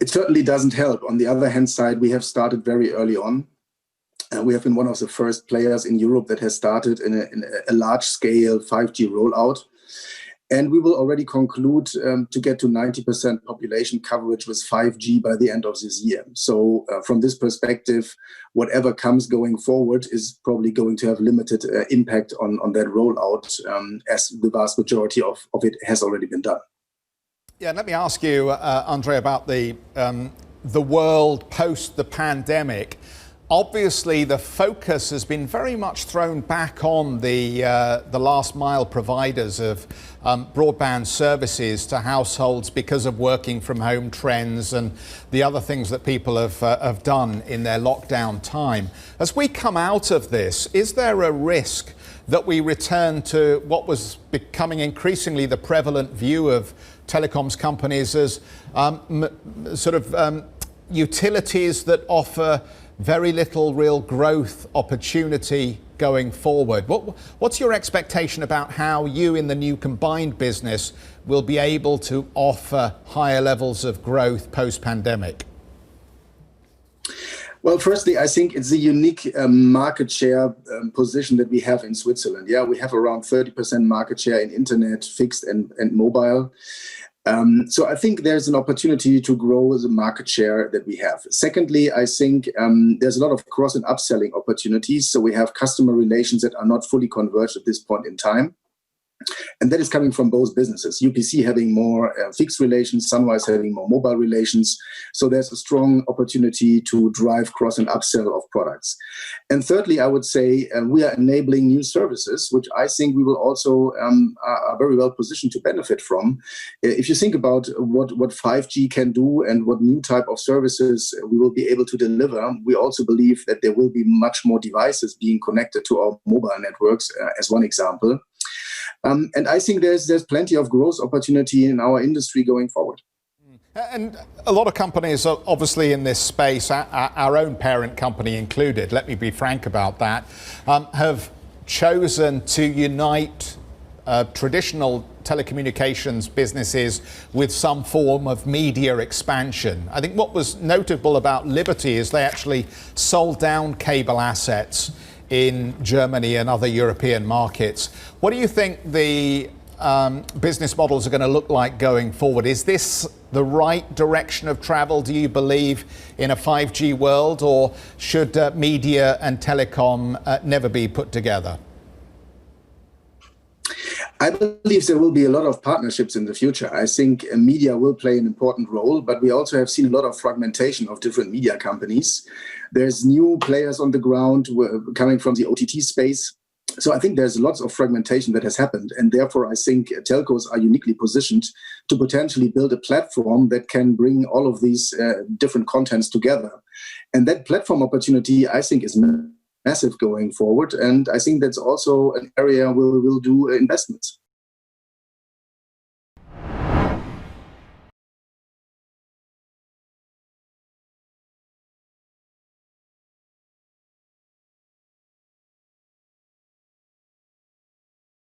it certainly doesn't help. On the other hand side, we have started very early on. We have been one of the first players in Europe that has started in a large-scale 5G rollout. And we will already conclude to get to 90% population coverage with 5G by the end of this year. So from this perspective, whatever comes going forward is probably going to have limited impact on that rollout, as the vast majority of it has already been done. Yeah, let me ask you, Andre, about the world post the pandemic. Obviously, the focus has been very much thrown back on the last mile providers of broadband services to households because of working from home trends and the other things that people have done in their lockdown time. As we come out of this, is there a risk that we return to what was becoming increasingly the prevalent view of telecoms companies as utilities that offer very little real growth opportunity going forward? What's your expectation about how you in the new combined business will be able to offer higher levels of growth post-pandemic? Well, firstly, I think it's a unique market share position that we have in Switzerland. Yeah, we have around 30% market share in internet, fixed and mobile. So I think there's an opportunity to grow the market share that we have. Secondly, I think there's a lot of cross and upselling opportunities. So we have customer relations that are not fully converged at this point in time. And that is coming from both businesses. UPC having more fixed relations, Sunrise having more mobile relations. So there's a strong opportunity to drive cross and upsell of products. And thirdly, I would say we are enabling new services, which I think we will also are very well positioned to benefit from. If you think about what 5G can do and what new type of services we will be able to deliver, we also believe that there will be much more devices being connected to our mobile networks, as one example. And I think there's plenty of growth opportunity in our industry going forward. And a lot of companies are obviously in this space, our own parent company included, let me be frank about that, have chosen to unite traditional telecommunications businesses with some form of media expansion. I think what was notable about Liberty is they actually sold down cable assets in Germany and other European markets. What do you think the business models are going to look like going forward? Is this the right direction of travel, do you believe, in a 5G world, or should media and telecom never be put together? I believe there will be a lot of partnerships in the future. I think media will play an important role, but we also have seen a lot of fragmentation of different media companies. There's new players on the ground coming from the OTT space. So I think there's lots of fragmentation that has happened. And therefore, I think telcos are uniquely positioned to potentially build a platform that can bring all of these different contents together. And that platform opportunity, I think, is massive going forward. And I think that's also an area where we will do investments.